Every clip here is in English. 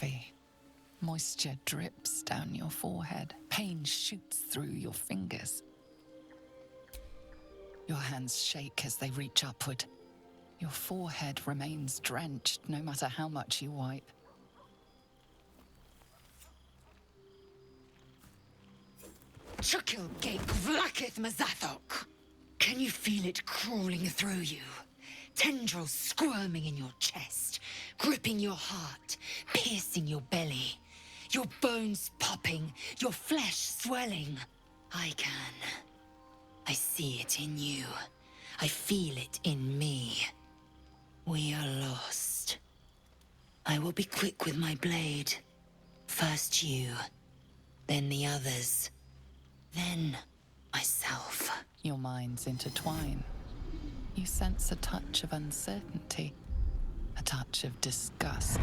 heavy. Moisture drips down your forehead. Pain shoots through your fingers. Your hands shake as they reach upward. Your forehead remains drenched no matter how much you wipe. Chukil Gake Vlakith Mazathok! Can you feel it crawling through you? Tendrils squirming in your chest, gripping your heart, piercing your belly. Your bones popping, your flesh swelling. I can. I see it in you. I feel it in me. We are lost. I will be quick with my blade. First you, then the others, then myself. Your minds intertwine. You sense a touch of uncertainty, a touch of disgust.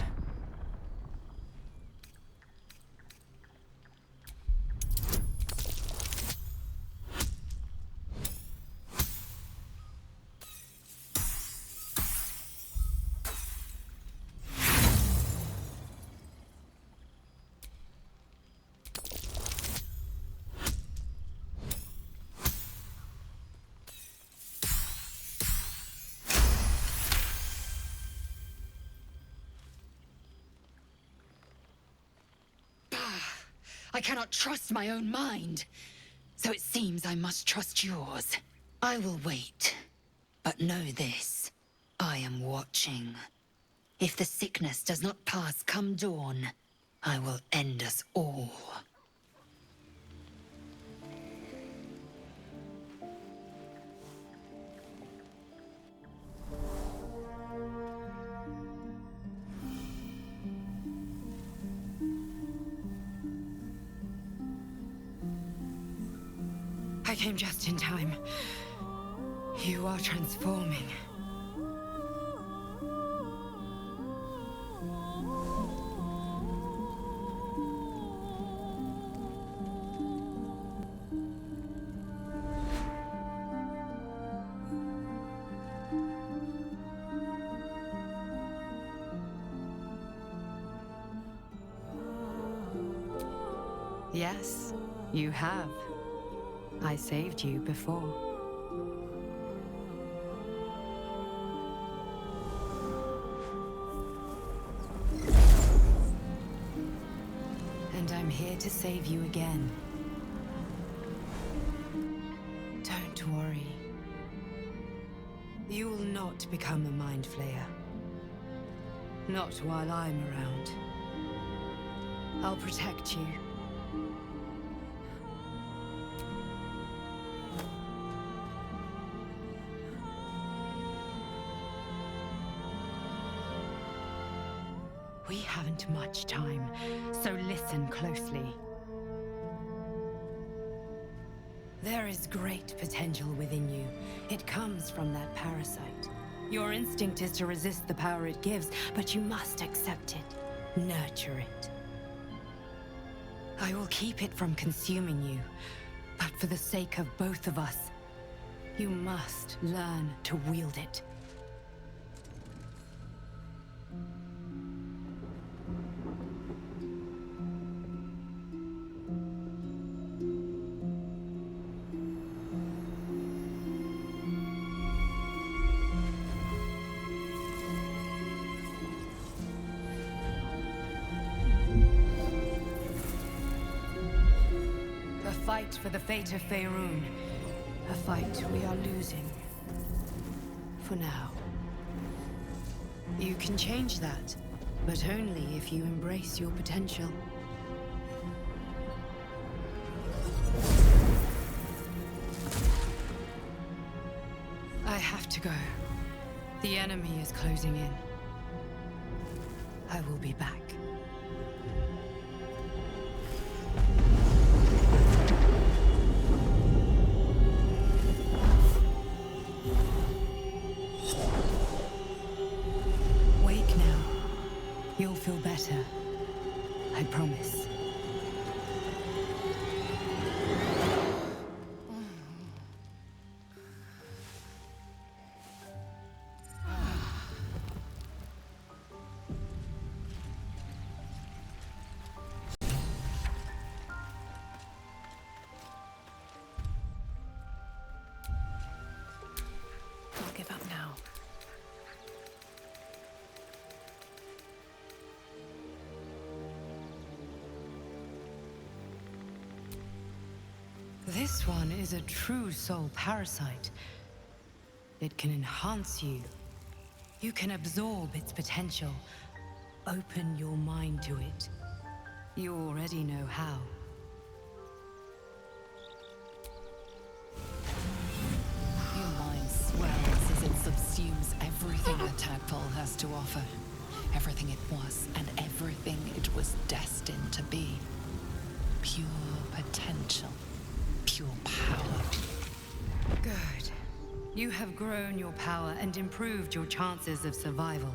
I cannot trust my own mind. So it seems I must trust yours. I will wait. But know this. I am watching. If the sickness does not pass come dawn, I will end us all. I came just in time. You are transforming. Yes, you have. I saved you before. And I'm here to save you again. Don't worry. You will not become a Mind Flayer. Not while I'm around. I'll protect you. We haven't much time, so listen closely. There is great potential within you. It comes from that parasite. Your instinct is to resist the power it gives, but you must accept it, nurture it. I will keep it from consuming you, but for the sake of both of us, you must learn to wield it. A fight for the fate of Faerun. A fight we are losing. For now. You can change that, but only if you embrace your potential. I have to go. The enemy is closing in. I will be back. Wake now. You'll feel better. I promise. This one is a true soul parasite. It can enhance you. You can absorb its potential. Open your mind to it. You already know how. Your mind swells as it subsumes everything a tadpole has to offer. Everything it was and everything it was destined to be. Pure potential. Pure power. Good. You have grown your power and improved your chances of survival.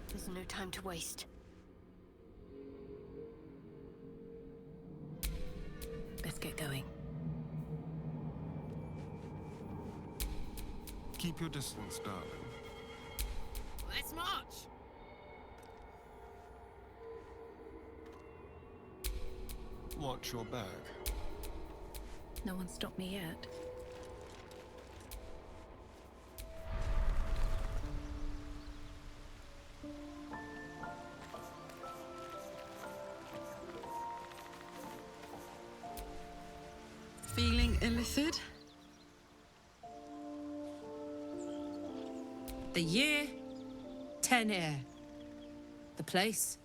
There's no time to waste. Let's get going. Keep your distance, darling. Let's march! Watch your back. No one stopped me yet. Illithid? The year, 10 Air. The place,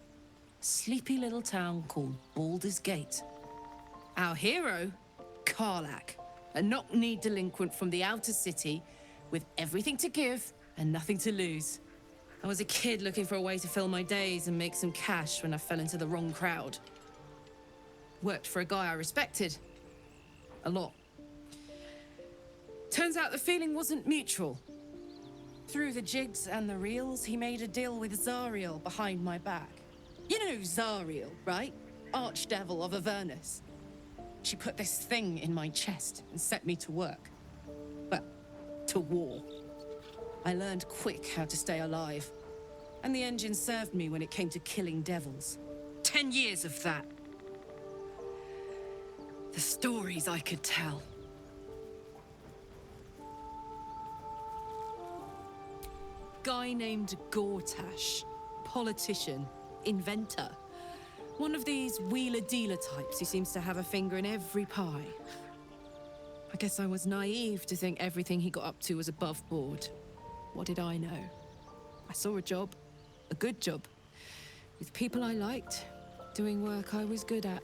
a sleepy little town called Baldur's Gate. Our hero, Karlach, a knock-knee delinquent from the outer city with everything to give and nothing to lose. I was a kid looking for a way to fill my days and make some cash when I fell into the wrong crowd. Worked for a guy I respected. A lot. Turns out the feeling wasn't mutual. Through the jigs and the reels, he made a deal with Zariel behind my back. You know Zariel, right? Archdevil of Avernus. She put this thing in my chest and set me to work. Well, to war. I learned quick how to stay alive. And the engine served me when it came to killing devils. 10 years of that. The stories I could tell. Guy named Gortash. Politician. Inventor. One of these wheeler-dealer types who seems to have a finger in every pie. I guess I was naive to think everything he got up to was above board. What did I know? I saw a job. A good job. With people I liked. Doing work I was good at.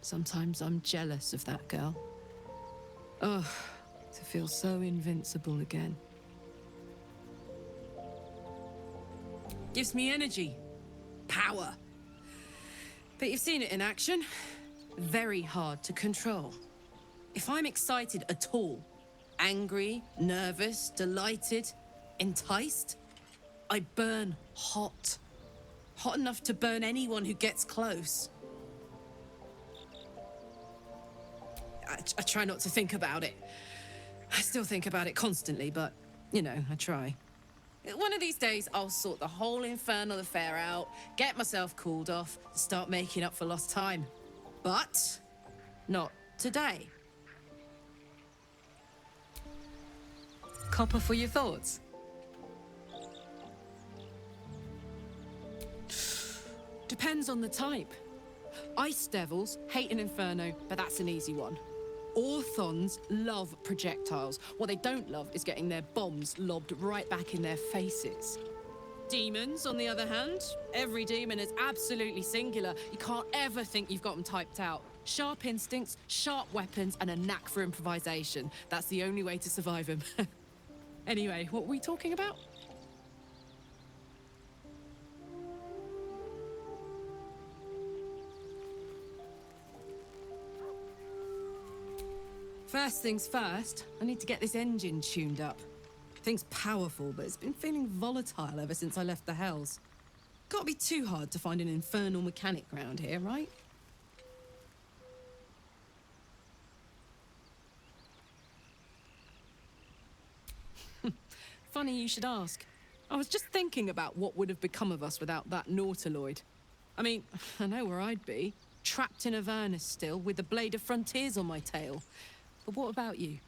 Sometimes I'm jealous of that girl. Oh, to feel so invincible again. Gives me energy. Power. But you've seen it in action. Very hard to control. If I'm excited at all, angry, nervous, delighted, enticed, I burn hot. Hot enough to burn anyone who gets close. I try not to think about it. I still think about it constantly, but, you know, I try. One of these days, I'll sort the whole infernal affair out, get myself cooled off, start making up for lost time. But not today. Copper for your thoughts? Depends on the type. Ice devils hate an inferno, but that's an easy one. Orthons love projectiles. What they don't love is getting their bombs lobbed right back in their faces. Demons, on the other hand, every demon is absolutely singular. You can't ever think you've got them typed out. Sharp instincts, sharp weapons, and a knack for improvisation. That's the only way to survive them. Anyway, what were we talking about? First things first, I need to get this engine tuned up. Thing's powerful, but it's been feeling volatile ever since I left the Hells. Can't be too hard to find an infernal mechanic round here, right? Funny you should ask. I was just thinking about what would have become of us without that Nautiloid. I mean, I know where I'd be. Trapped in Avernus still, with the Blade of Frontiers on my tail. But what about you?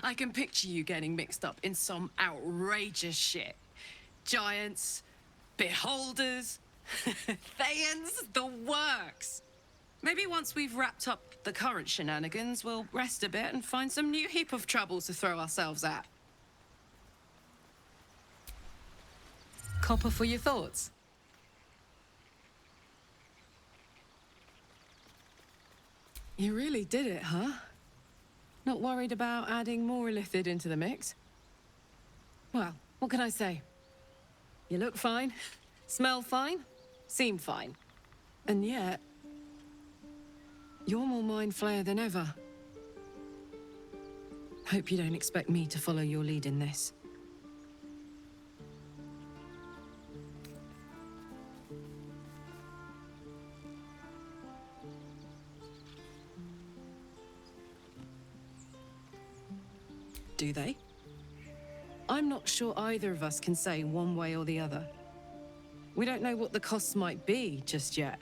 I can picture you getting mixed up in some outrageous shit. Giants, beholders, Thayans, the works. Maybe once we've wrapped up the current shenanigans, we'll rest a bit and find some new heap of trouble to throw ourselves at. Copper for your thoughts? You really did it, huh? Not worried about adding more illithid into the mix? Well, what can I say? You look fine, smell fine, seem fine. And yet, you're more mind flayer than ever. Hope you don't expect me to follow your lead in this. Do they? I'm not sure either of us can say one way or the other. We don't know what the costs might be just yet.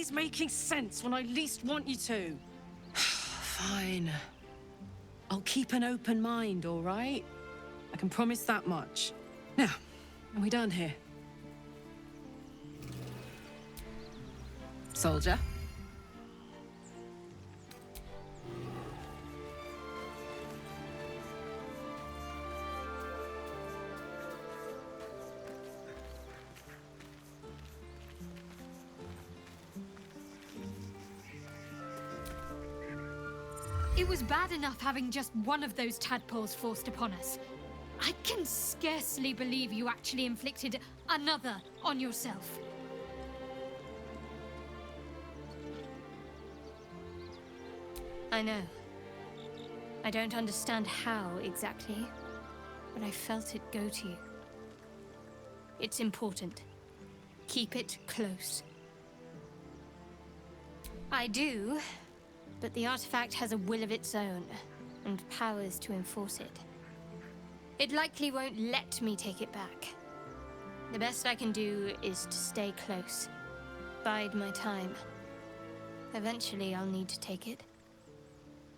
always making sense when I least want you to. Fine. I'll keep an open mind, all right? I can promise that much. Now, are we done here? Soldier? It was bad enough having just one of those tadpoles forced upon us. I can scarcely believe you actually inflicted another on yourself. I know. I don't understand how exactly, but I felt it go to you. It's important. Keep it close. I do, but the artifact has a will of its own, and powers to enforce it. It likely won't let me take it back. The best I can do is to stay close. Bide my time. Eventually, I'll need to take it.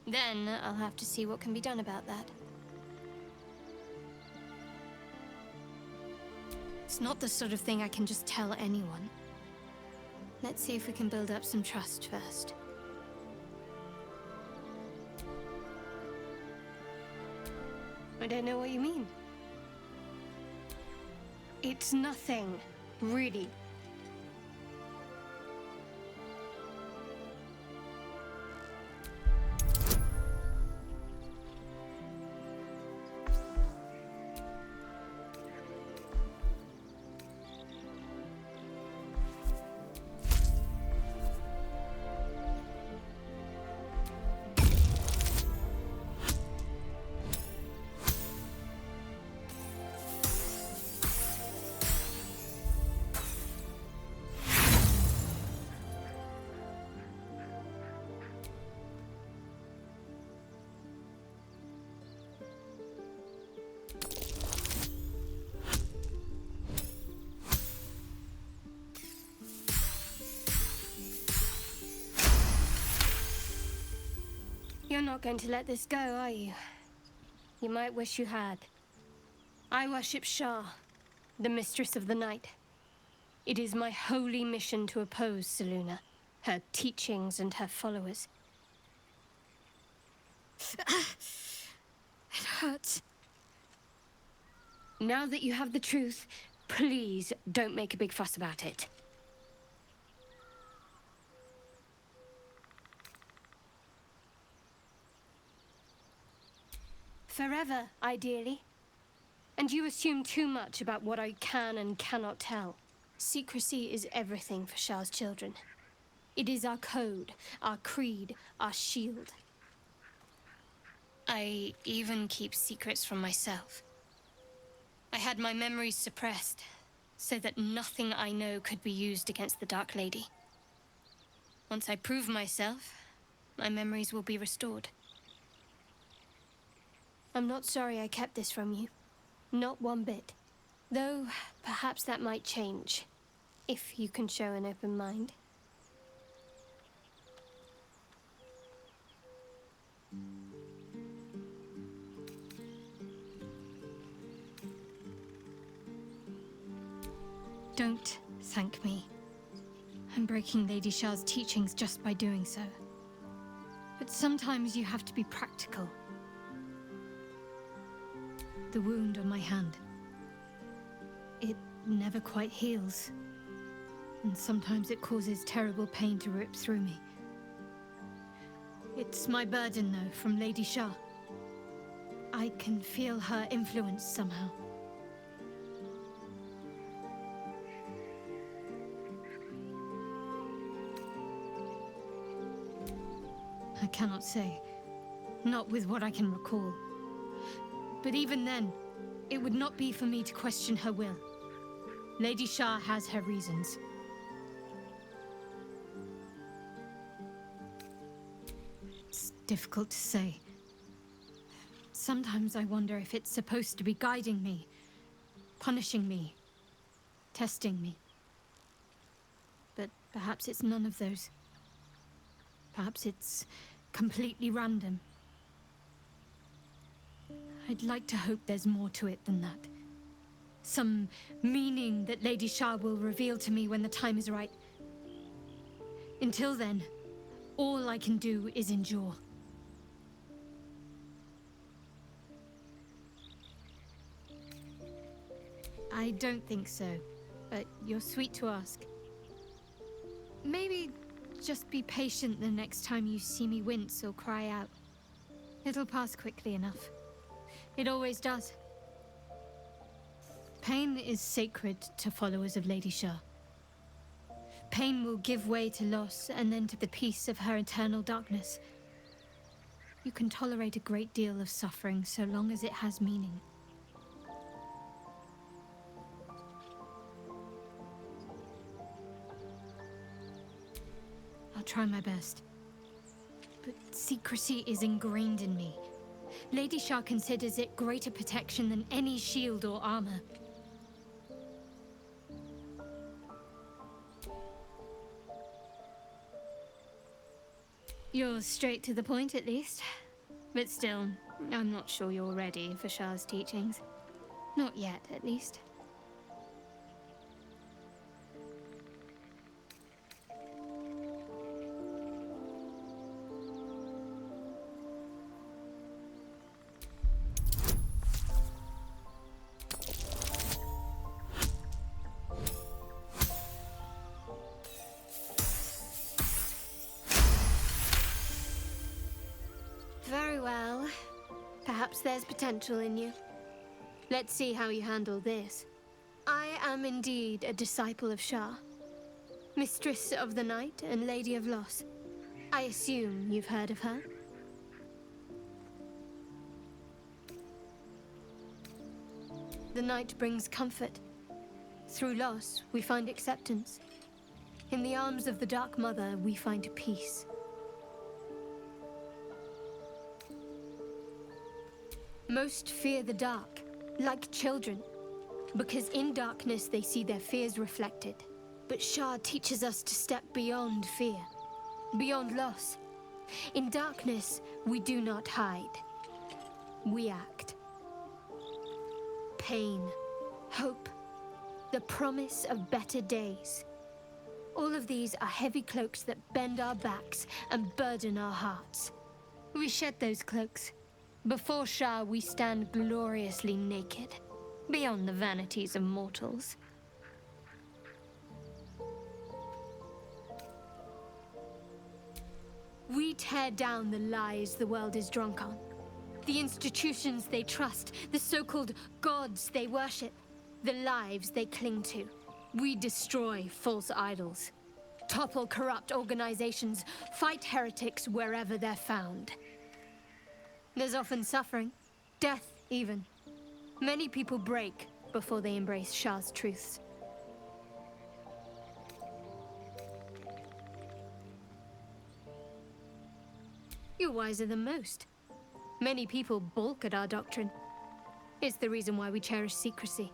Then, I'll have to see what can be done about that. It's not the sort of thing I can just tell anyone. Let's see if we can build up some trust first. I don't know what you mean. It's nothing, really. You're not going to let this go, are you? You might wish you had. I worship Shah, the Mistress of the Night. It is my holy mission to oppose Selûne, her teachings and her followers. It hurts. Now that you have the truth, please don't make a big fuss about it. Forever, ideally. And you assume too much about what I can and cannot tell. Secrecy is everything for Shah's children. It is our code, our creed, our shield. I even keep secrets from myself. I had my memories suppressed, so that nothing I know could be used against the Dark Lady. Once I prove myself, my memories will be restored. I'm not sorry I kept this from you. Not one bit. Though, perhaps that might change, if you can show an open mind. Don't thank me. I'm breaking Lady Shah's teachings just by doing so. But sometimes you have to be practical. The wound on my hand. It never quite heals. And sometimes it causes terrible pain to rip through me. It's my burden, though, from Lady Shah. I can feel her influence somehow. I cannot say. Not with what I can recall. But even then, it would not be for me to question her will. Lady Shah has her reasons. It's difficult to say. Sometimes I wonder if it's supposed to be guiding me, punishing me, testing me. But Perhaps it's none of those. Perhaps it's completely random. I'd like to hope there's more to it than that. Some meaning that Lady Shah will reveal to me when the time is right. Until then, all I can do is endure. I don't think so, but you're sweet to ask. Maybe just be patient the next time you see me wince or cry out. It'll pass quickly enough. It always does. Pain is sacred to followers of Lady Shah. Pain will give way to loss and then to the peace of her eternal darkness. You can tolerate a great deal of suffering so long as it has meaning. I'll try my best. But secrecy is ingrained in me. Lady Shah considers it greater protection than any shield or armor. You're straight to the point, at least. But still, I'm not sure you're ready for Shah's teachings. Not yet, at least. Very well. Perhaps there's potential in you. Let's see how you handle this. I am indeed a disciple of Shah, Mistress of the Night and Lady of Loss. I assume you've heard of her? The night brings comfort. Through loss, we find acceptance. In the arms of the Dark Mother, we find peace. Most fear the dark, like children, because in darkness they see their fears reflected. But Shah teaches us to step beyond fear, beyond loss. In darkness, we do not hide. We act. Pain, hope, the promise of better days. All of these are heavy cloaks that bend our backs and burden our hearts. We shed those cloaks. Before Shah, we stand gloriously naked, beyond the vanities of mortals. We tear down the lies the world is drunk on, the institutions they trust, the so-called gods they worship, the lives they cling to. We destroy false idols, topple corrupt organizations, fight heretics wherever they're found. There's often suffering, death even. Many people break before they embrace Shah's truths. You're wiser than most. Many people balk at our doctrine. It's the reason why we cherish secrecy.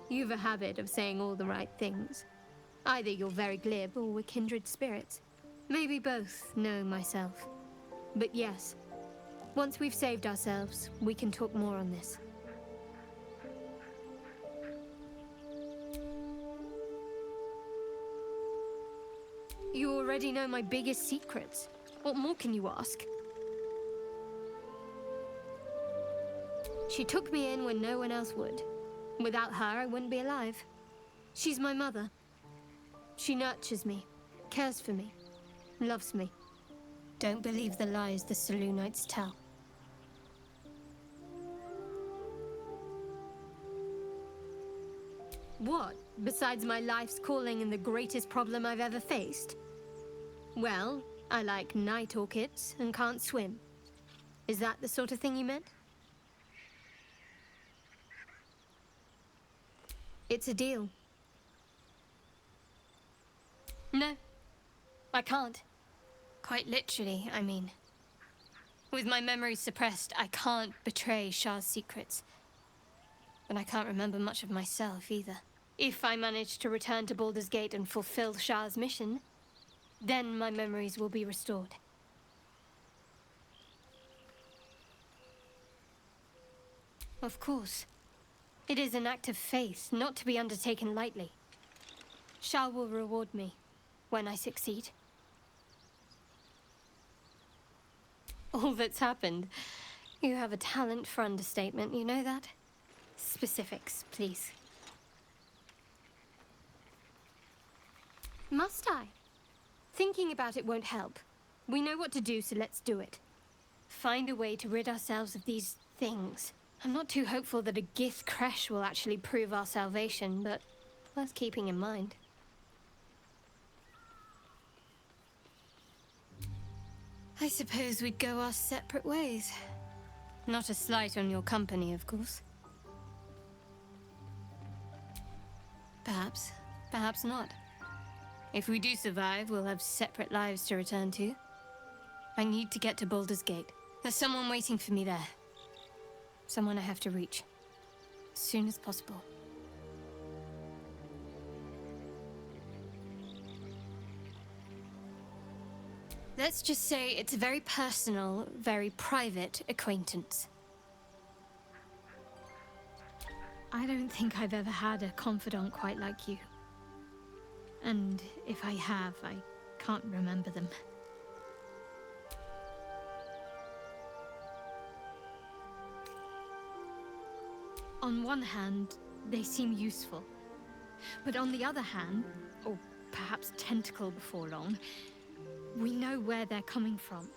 You've a habit of saying all the right things. Either you're very glib or we're kindred spirits. Maybe both, knowing myself. But yes, once we've saved ourselves, we can talk more on this. You already know my biggest secrets. What more can you ask? She took me in when no one else would. Without her, I wouldn't be alive. She's my mother. She nurtures me, cares for me, loves me. Don't believe the lies the Selûnites tell. What, besides my life's calling and the greatest problem I've ever faced? Well, I like night orchids and can't swim. Is that the sort of thing you meant? It's a deal. No, I can't. Quite literally, I mean. With my memory suppressed, I can't betray Shah's secrets. But I can't remember much of myself either. If I manage to return to Baldur's Gate and fulfill Shah's mission, then my memories will be restored. Of course. It is an act of faith, not to be undertaken lightly. Shah will reward me when I succeed. All that's happened. You have a talent for understatement, you know that? Specifics, please. Must I? Thinking about it won't help. We know what to do, so let's do it. Find a way to rid ourselves of these things. I'm not too hopeful that a Gith crash will actually prove our salvation, but worth keeping in mind. I suppose we'd go our separate ways. Not a slight on your company, of course. Perhaps. Perhaps not. If we do survive, we'll have separate lives to return to. I need to get to Baldur's Gate. There's someone waiting for me there. Someone I have to reach. As soon as possible. Let's just say it's a very personal, very private acquaintance. I don't think I've ever had a confidant quite like you. And if I have, I can't remember them. On one hand, they seem useful. But on the other hand, or perhaps tentacle before long, we know where they're coming from,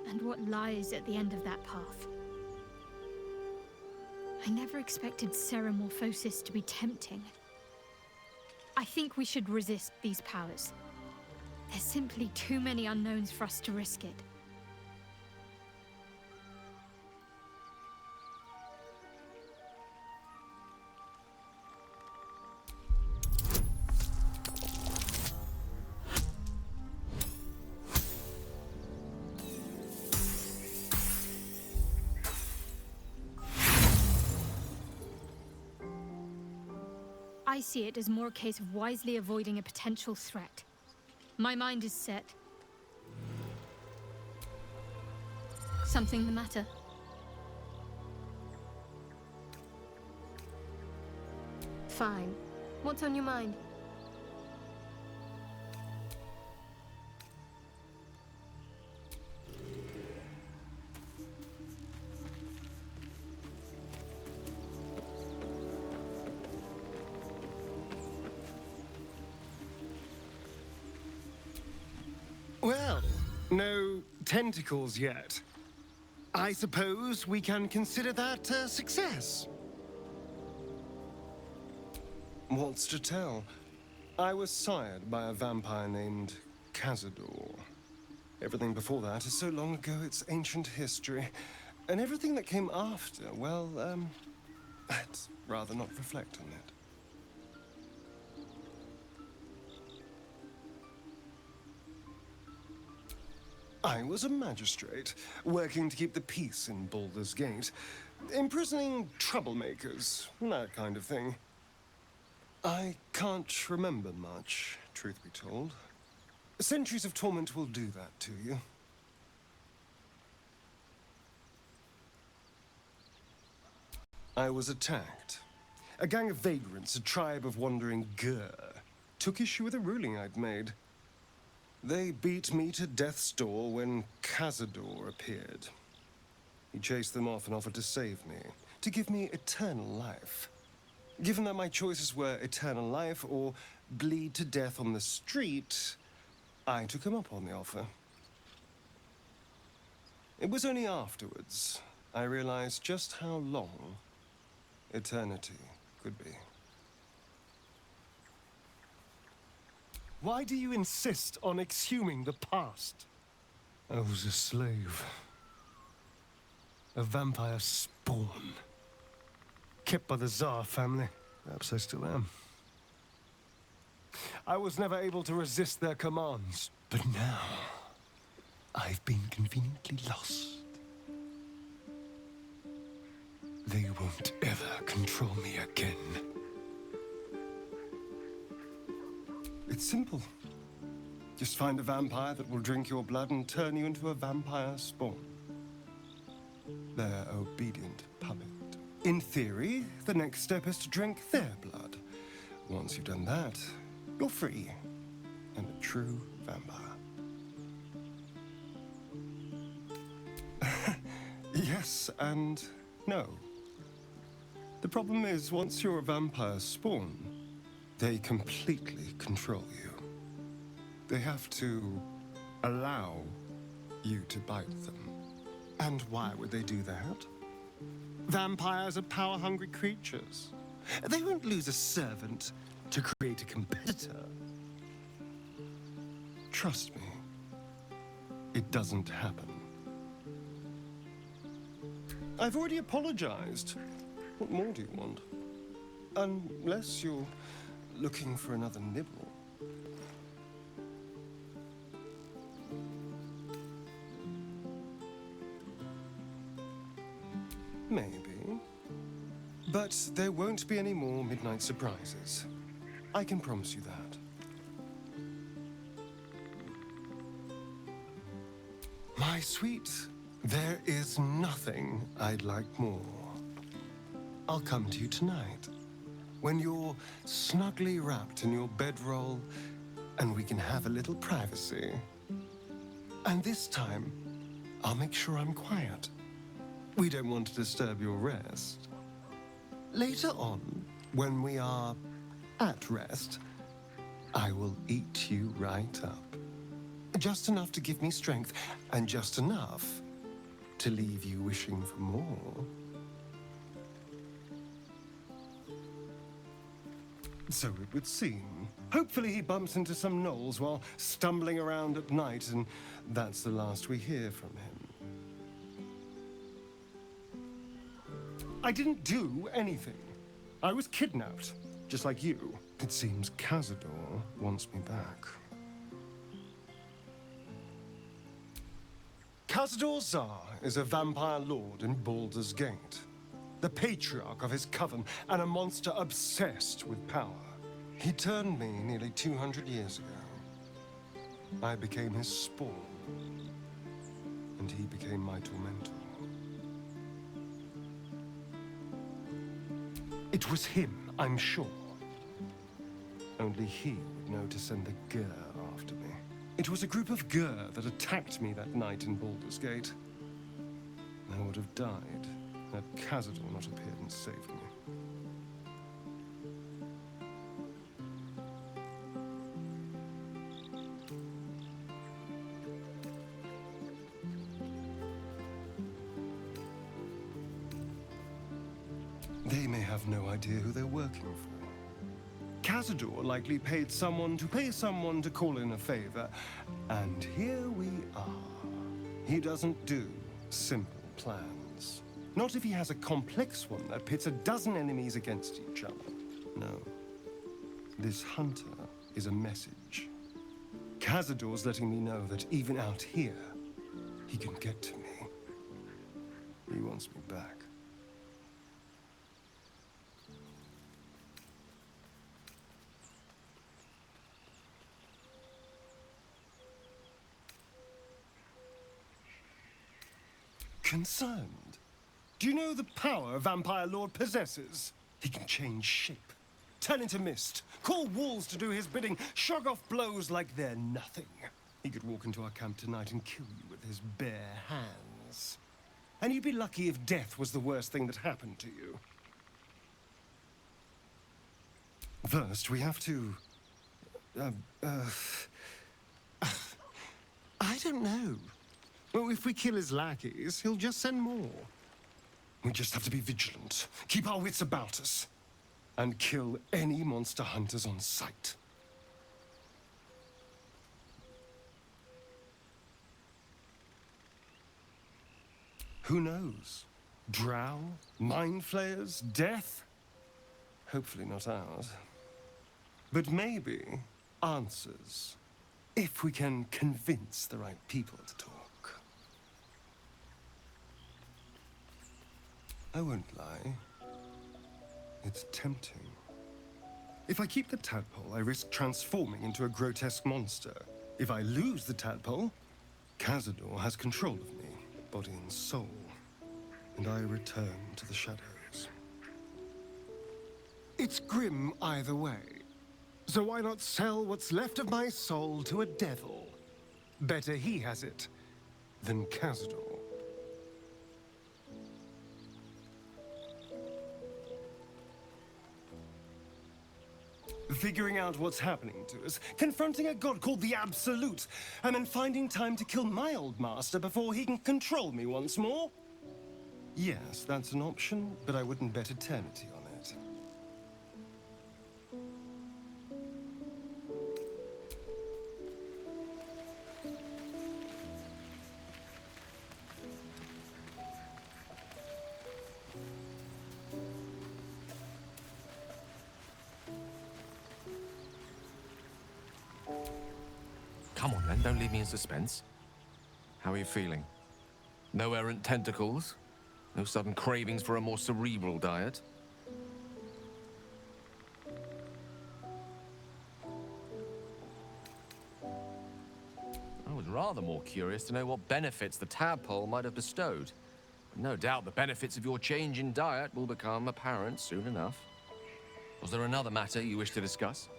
and what lies at the end of that path. I never expected Ceramorphosis to be tempting. I think we should resist these powers. There's simply too many unknowns for us to risk it. I see it as more a case of wisely avoiding a potential threat. My mind is set. Something the matter? Fine. What's on your mind? Well, no tentacles yet. I suppose we can consider that a success. What's to tell? I was sired by a vampire named Cazador. Everything before that is so long ago it's ancient history. And everything that came after, well, I'd rather not reflect on it. I was a magistrate, working to keep the peace in Baldur's Gate, imprisoning troublemakers, that kind of thing. I can't remember much, truth be told. Centuries of torment will do that to you. I was attacked. A gang of vagrants, a tribe of wandering Gur, took issue with a ruling I'd made. They beat me to death's door when Cazador appeared. He chased them off and offered to save me, to give me eternal life. Given that my choices were eternal life or bleed to death on the street, I took him up on the offer. It was only afterwards I realized just how long eternity could be. Why do you insist on exhuming the past? I was a slave. A vampire spawn. Kept by the Tsar family. Perhaps I still am. I was never able to resist their commands. But now, I've been conveniently lost. They won't ever control me again. It's simple. Just find a vampire that will drink your blood and turn you into a vampire spawn. Their obedient puppet. In theory, the next step is to drink their blood. Once you've done that, you're free and a true vampire. Yes and no. The problem is, once you're a vampire spawn, they completely control you. They have to allow you to bite them. And why would they do that? Vampires are power-hungry creatures. They won't lose a servant to create a competitor. Trust me, it doesn't happen. I've already apologized. What more do you want? Unless you're looking for another nibble. Maybe. But there won't be any more midnight surprises. I can promise you that. My sweet, there is nothing I'd like more. I'll come to you tonight, when you're snugly wrapped in your bedroll, and we can have a little privacy. And this time, I'll make sure I'm quiet. We don't want to disturb your rest. Later on, when we are at rest, I will eat you right up. Just enough to give me strength, and just enough to leave you wishing for more. So it would seem. Hopefully he bumps into some gnolls while stumbling around at night, and that's the last we hear from him. I didn't do anything. I was kidnapped, just like you. It seems Cazador wants me back. Cazador Zar is a vampire lord in Baldur's Gate, the patriarch of his coven and a monster obsessed with power. He turned me nearly 200 years ago. I became his spawn, and he became my tormentor. It was him, I'm sure. Only he would know to send the Gur after me. It was a group of Gur that attacked me that night in Baldur's Gate. I would have died had Cazador not appeared and saved me. They may have no idea who they're working for. Cazador likely paid someone to call in a favor, and here we are. He doesn't do simple plans. Not if he has a complex one that pits a dozen enemies against each other. No. This hunter is a message. Cazador's letting me know that even out here, he can get to me. He wants me back. Concerned? Do you know the power a vampire lord possesses? He can change shape, turn into mist, call walls to do his bidding, shrug off blows like they're nothing. He could walk into our camp tonight and kill you with his bare hands. And you'd be lucky if death was the worst thing that happened to you. First, we have to... I don't know. Well, if we kill his lackeys, he'll just send more. We just have to be vigilant, keep our wits about us, and kill any monster hunters on sight. Who knows? Drow? Mind flayers? Death? Hopefully not ours. But maybe answers, if we can convince the right people to talk. I won't lie. It's tempting. If I keep the tadpole, I risk transforming into a grotesque monster. If I lose the tadpole, Cazador has control of me, body and soul, and I return to the shadows. It's grim either way, so why not sell what's left of my soul to a devil? Better he has it than Cazador. Figuring out what's happening to us, confronting a god called the Absolute, and then finding time to kill my old master before he can control me once more? Yes, that's an option, but I wouldn't bet eternity on it. Come on then, don't leave me in suspense. How are you feeling? No errant tentacles? No sudden cravings for a more cerebral diet? I was rather more curious to know what benefits the tadpole might have bestowed. No doubt the benefits of your change in diet will become apparent soon enough. Was there another matter you wish to discuss?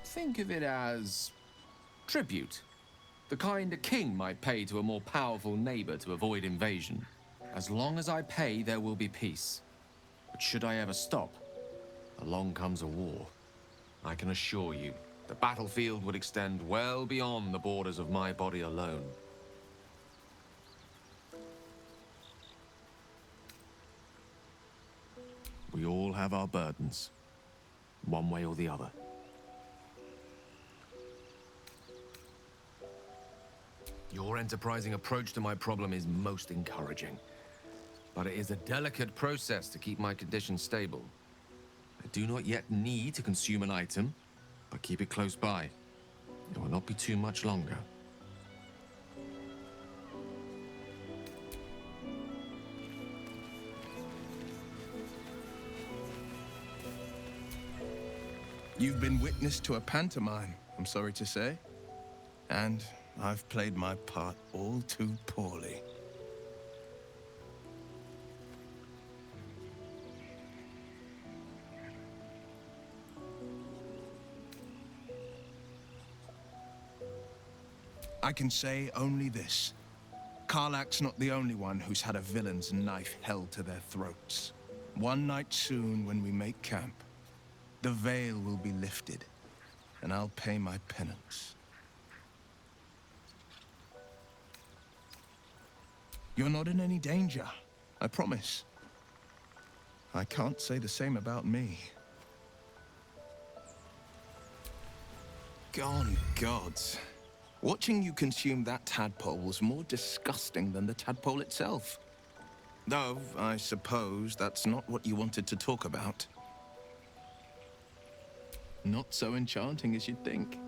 Think of it as tribute. The kind a king might pay to a more powerful neighbor to avoid invasion. As long as I pay, there will be peace. But should I ever stop, along comes a war. I can assure you, the battlefield would extend well beyond the borders of my body alone. We all have our burdens, one way or the other. Your enterprising approach to my problem is most encouraging. But it is a delicate process to keep my condition stable. I do not yet need to consume an item, but keep it close by. It will not be too much longer. You've been witness to a pantomime, I'm sorry to say. And I've played my part all too poorly. I can say only this. Karlach's not the only one who's had a villain's knife held to their throats. One night soon, when we make camp, the veil will be lifted, and I'll pay my penance. You're not in any danger, I promise. I can't say the same about me. Gone gods. Watching you consume that tadpole was more disgusting than the tadpole itself. Though, I suppose that's not what you wanted to talk about. Not so enchanting as you'd think.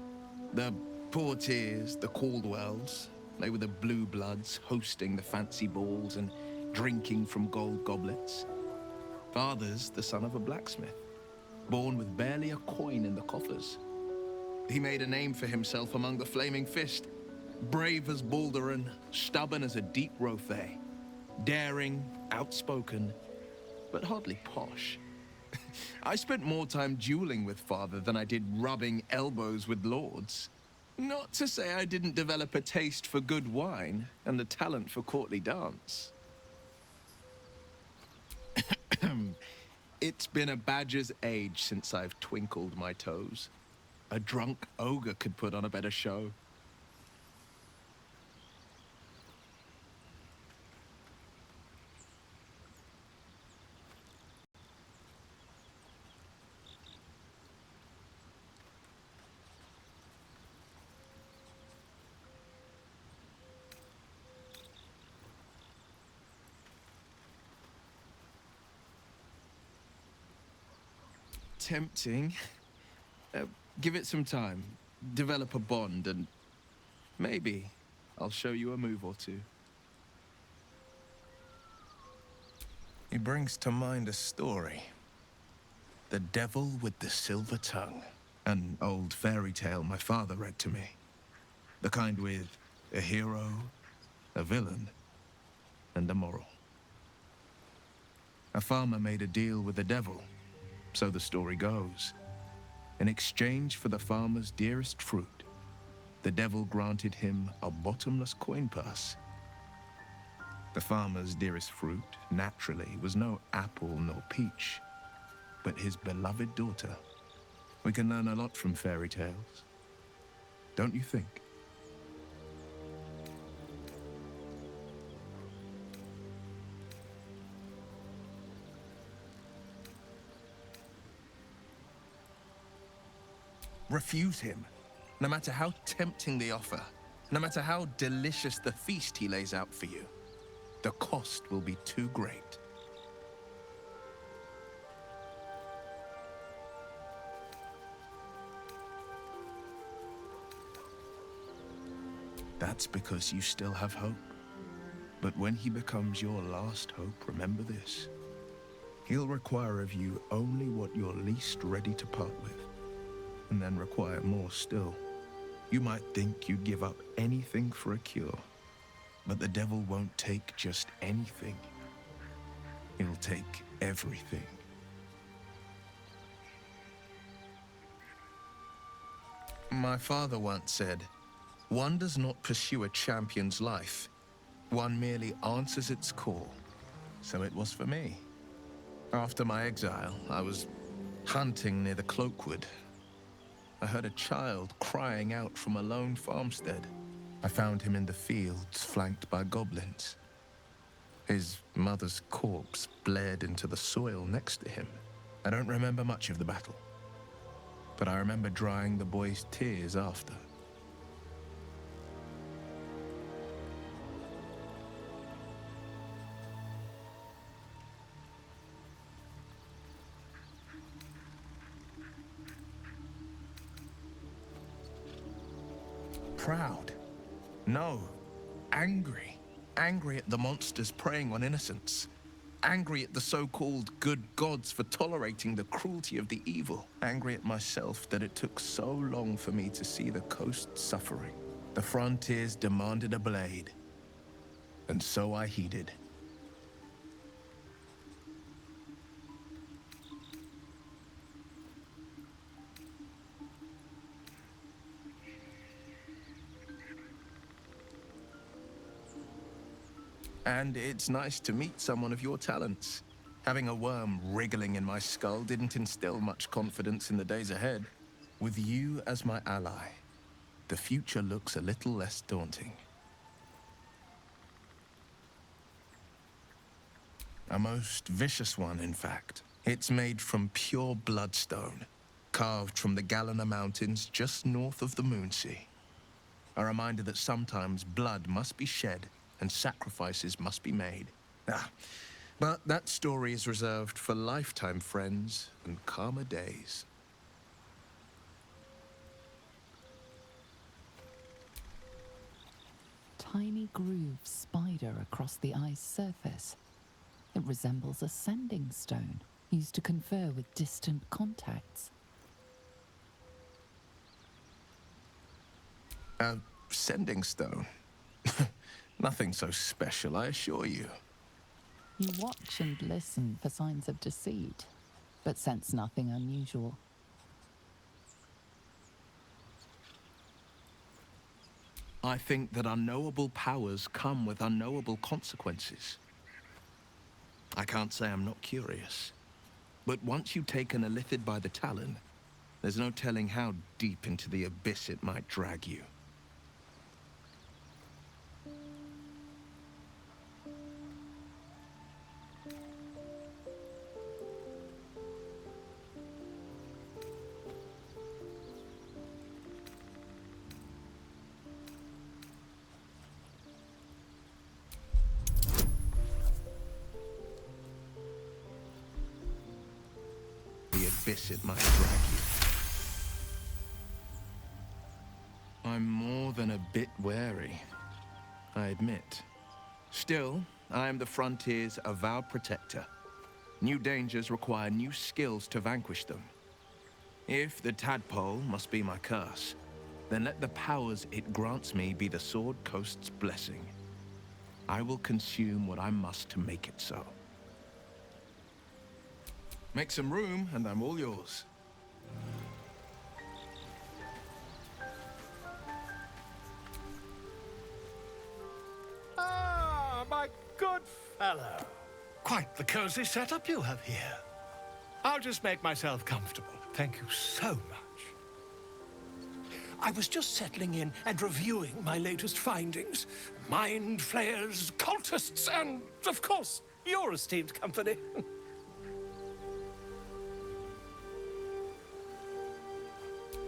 The Portiers, the Caldwells, they were the blue bloods hosting the fancy balls and drinking from gold goblets. Father's the son of a blacksmith, born with barely a coin in the coffers. He made a name for himself among the Flaming Fist, brave as Baldur and stubborn as a deep Rothay, daring, outspoken, but hardly posh. I spent more time dueling with father than I did rubbing elbows with lords. Not to say I didn't develop a taste for good wine and the talent for courtly dance. It's been a badger's age since I've twinkled my toes. A drunk ogre could put on a better show. Tempting. Give it some time. Develop a bond, and maybe I'll show you a move or two. He brings to mind a story. The Devil with the Silver Tongue. An old fairy tale my father read to me. The kind with a hero, a villain, and a moral. A farmer made a deal with the devil, so the story goes. In exchange for the farmer's dearest fruit, the devil granted him a bottomless coin purse. The farmer's dearest fruit, naturally, was no apple nor peach, but his beloved daughter. We can learn a lot from fairy tales, don't you think? Refuse him, no matter how tempting the offer, no matter how delicious the feast he lays out for you. The cost will be too great. That's because you still have hope. But when he becomes your last hope, remember this. He'll require of you only what you're least ready to part with, and then require more still. You might think you'd give up anything for a cure, but the devil won't take just anything. He'll take everything. My father once said, "One does not pursue a champion's life. One merely answers its call." So it was for me. After my exile, I was hunting near the Cloakwood. I heard a child crying out from a lone farmstead. I found him in the fields, flanked by goblins. His mother's corpse bled into the soil next to him. I don't remember much of the battle, but I remember drying the boy's tears after. Proud? No. Angry. Angry at the monsters preying on innocents. Angry at the so-called good gods for tolerating the cruelty of the evil. Angry at myself that it took so long for me to see the coast suffering. The frontiers demanded a blade, and so I heeded. And it's nice to meet someone of your talents. Having a worm wriggling in my skull didn't instill much confidence in the days ahead. With you as my ally, the future looks a little less daunting. A most vicious one, in fact. It's made from pure bloodstone, carved from the Galena Mountains just north of the Moonsea. A reminder that sometimes blood must be shed and sacrifices must be made. But that story is reserved for lifetime friends and calmer days. Tiny grooves spider across the ice surface. It resembles a sending stone used to confer with distant contacts. A sending stone? Nothing so special, I assure you. You watch and listen for signs of deceit, but sense nothing unusual. I think that unknowable powers come with unknowable consequences. I can't say I'm not curious, but once you take an illithid by the talon, there's no telling how deep into the abyss it might drag you. It might drag you. I'm more than a bit wary, I admit. Still, I am the frontier's avowed protector. New dangers require new skills to vanquish them. If the tadpole must be my curse, then let the powers it grants me be the Sword Coast's blessing. I will consume what I must to make it so. Make some room, and I'm all yours. Ah, my good fellow. Quite the cozy setup you have here. I'll just make myself comfortable. Thank you so much. I was just settling in and reviewing my latest findings. Mind flayers, cultists, and, of course, your esteemed company.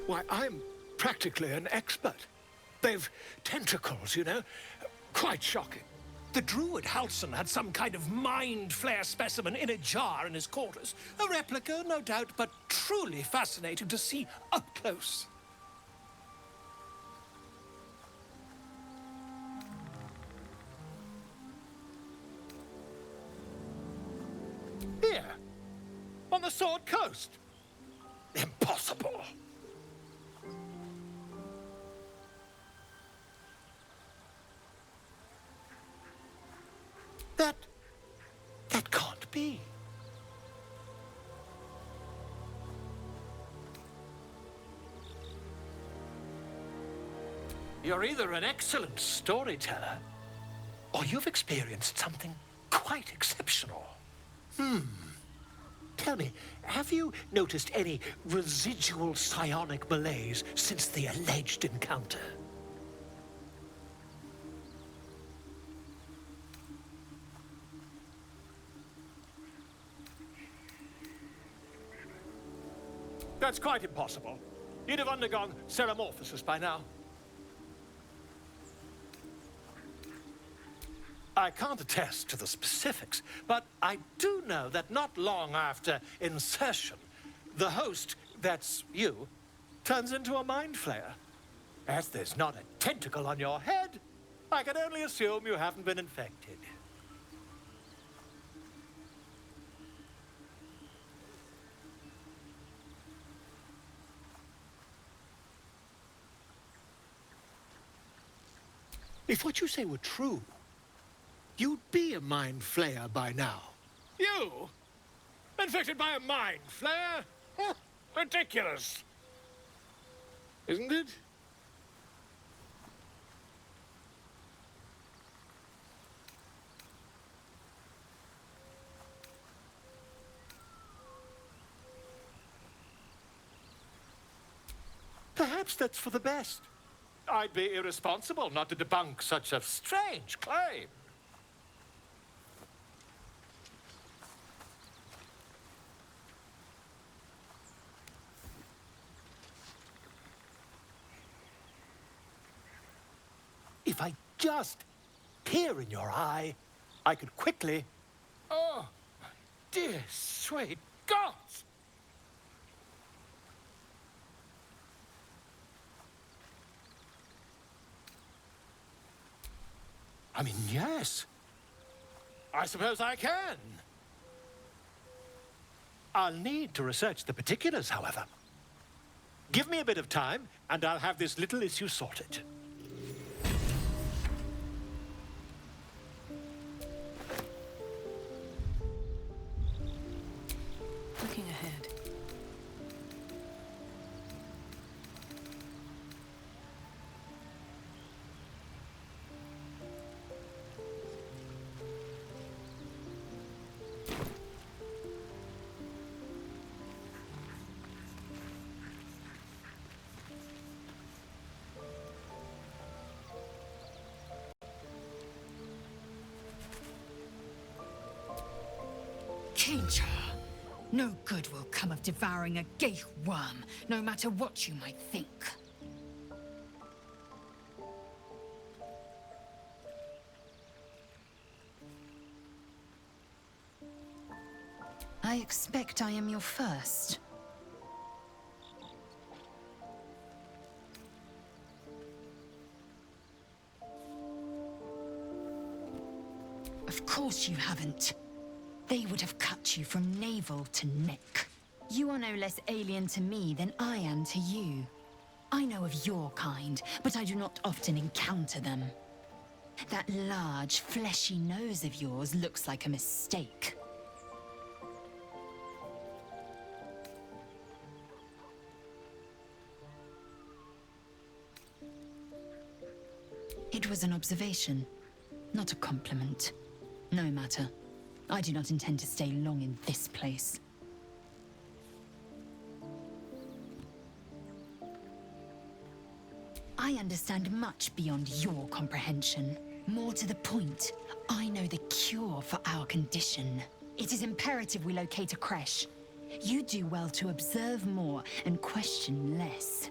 Why, I'm practically an expert. They've tentacles, you know? Quite shocking. The druid Halson had some kind of mind flare specimen in a jar in his quarters. A replica, no doubt, but truly fascinating to see up close. Here, on the Sword Coast. Impossible. That can't be. You're either an excellent storyteller, or you've experienced something quite exceptional. Tell me, have you noticed any residual psionic malaise since the alleged encounter? That's quite impossible. You'd have undergone ceramorphosis by now. I can't attest to the specifics, but I do know that not long after insertion, the host, that's you, turns into a mind flayer. As there's not a tentacle on your head, I can only assume you haven't been infected. If what you say were true, you'd be a mind flayer by now. You? Infected by a mind flayer? Huh, ridiculous. Isn't it? Perhaps that's for the best. I'd be irresponsible not to debunk such a strange claim. If I just peer in your eye, I could quickly... Oh, my dear, sweet gods! I mean, yes. I suppose I can. I'll need to research the particulars, however. Give me a bit of time, and I'll have this little issue sorted. Looking ahead. Danger. No good will come of devouring a gay worm, no matter what you might think. I expect I am your first. Of course you haven't. they would have cut you from navel to neck. You are no less alien to me than I am to you. I know of your kind, but I do not often encounter them. That large, fleshy nose of yours looks like a mistake. It was an observation, not a compliment. No matter. I do not intend to stay long in this place. I understand much beyond your comprehension. More to the point, I know the cure for our condition. It is imperative we locate a creche. You do well to observe more and question less.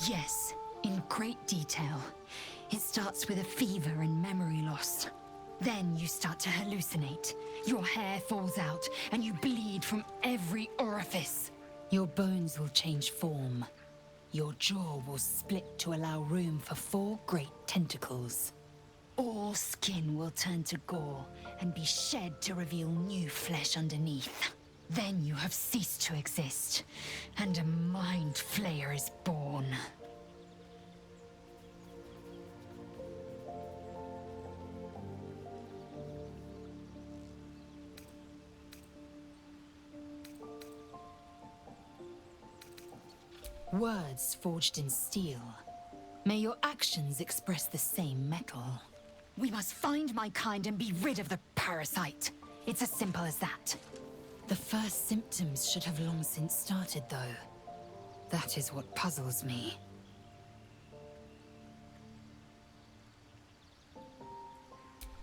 Yes, in great detail. It starts with a fever and memory loss. Then you start to hallucinate. Your hair falls out, and you bleed from every orifice. Your bones will change form. Your jaw will split to allow room for 4 great tentacles. All skin will turn to gore and be shed to reveal new flesh underneath. Then you have ceased to exist, and a mind flayer is born. Words forged in steel. May your actions express the same metal. We must find my kind and be rid of the parasite. It's as simple as that. The first symptoms should have long since started, though. That is what puzzles me.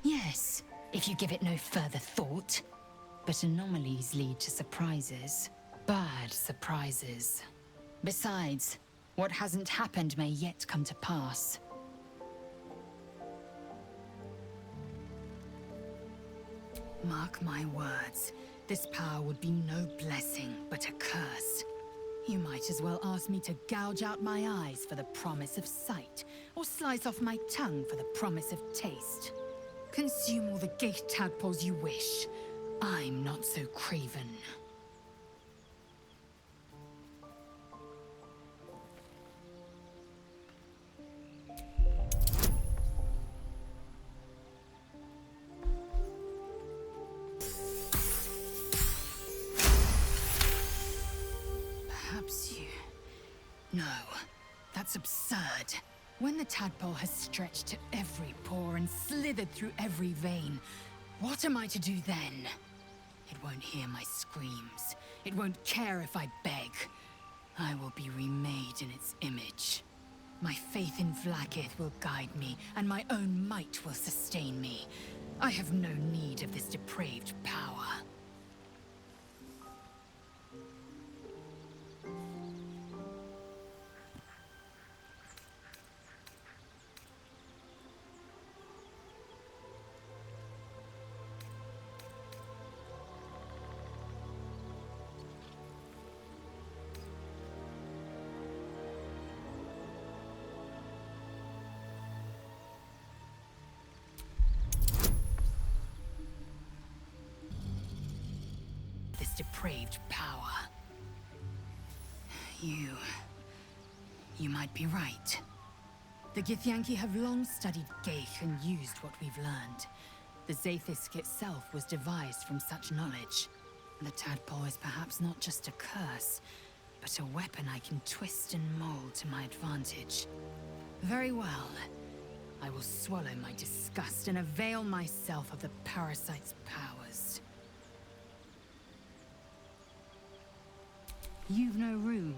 Yes, if you give it no further thought. But anomalies lead to surprises. Bad surprises. Besides, what hasn't happened may yet come to pass. Mark my words, this power would be no blessing, but a curse. You might as well ask me to gouge out my eyes for the promise of sight, or slice off my tongue for the promise of taste. Consume all the gate tadpoles you wish. I'm not so craven. No, that's absurd. When the tadpole has stretched to every pore and slithered through every vein, what am I to do then? It won't hear my screams. It won't care if I beg. I will be remade in its image. My faith in Vlaakith will guide me, and my own might will sustain me. I have no need of this depraved power. Depraved power. You might be right. The Githyanki have long studied Geich and used what we've learned. The Zaithisk itself was devised from such knowledge. The tadpole is perhaps not just a curse, but a weapon I can twist and mold to my advantage. Very well. I will swallow my disgust and avail myself of the parasite's powers. You've no room.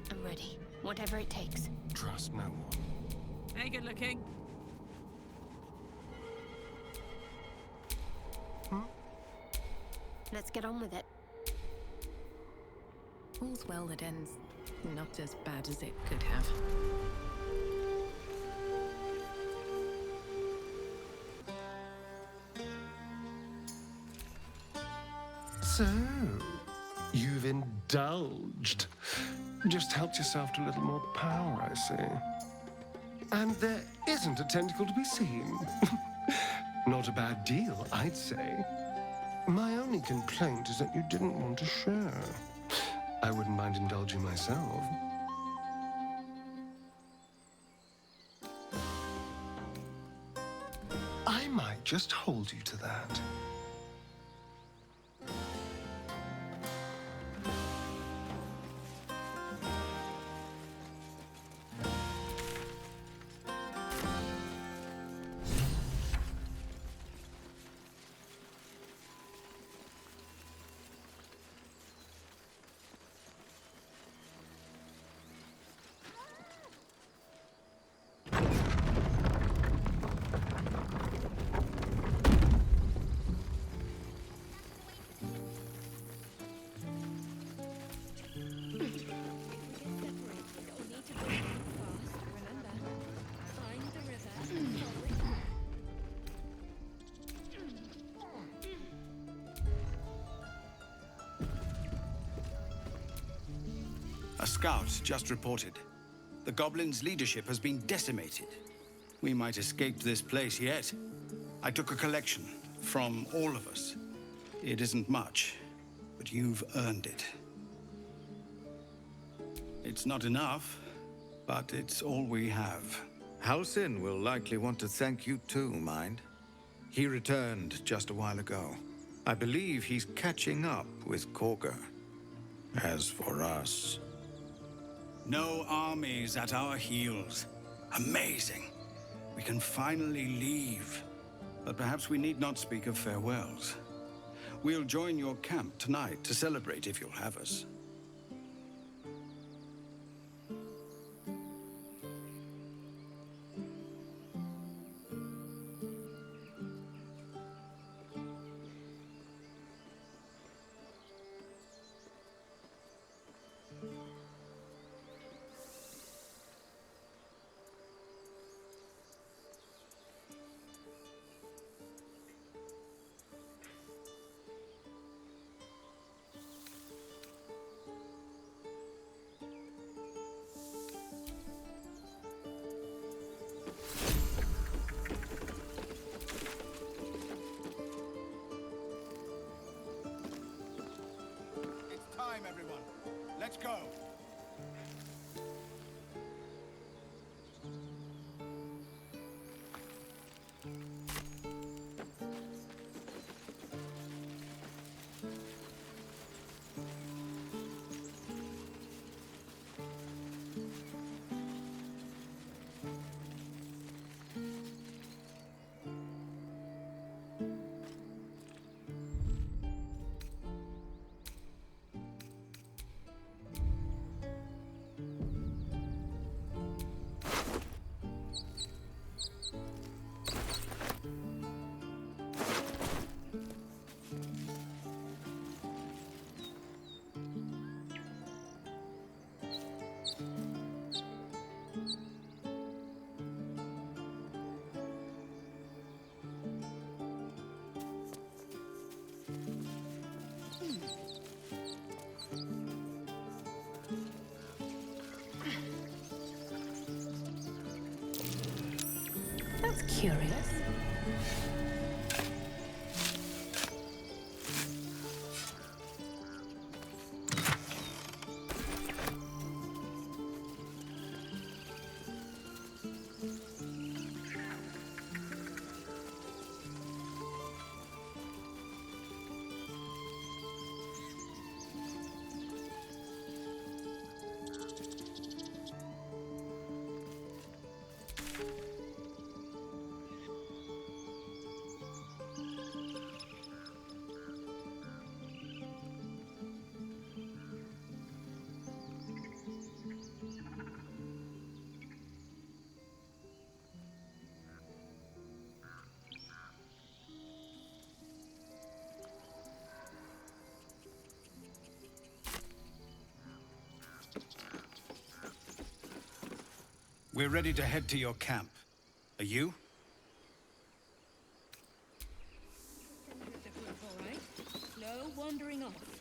I'm ready. Whatever it takes. Trust no one. Hey, good looking. Let's get on with it. All's well that ends not as bad as it could have. So, you've indulged. Just helped yourself to a little more power, I see. And there isn't a tentacle to be seen. Not a bad deal, I'd say. My only complaint is that you didn't want to share. I wouldn't mind indulging myself. I might just hold you to that. A scout just reported. The goblins' leadership has been decimated. We might escape this place yet. I took a collection from all of us. It isn't much, but you've earned it. It's not enough, but it's all we have. Halsin will likely want to thank you too, Mind. He returned just a while ago. I believe he's catching up with Korga. As for us... No armies at our heels. Amazing. We can finally leave. But perhaps we need not speak of farewells. We'll join your camp tonight to celebrate if you'll have us. Everyone, let's go. That's curious. We're ready to head to your camp. Are you? No one wandering off.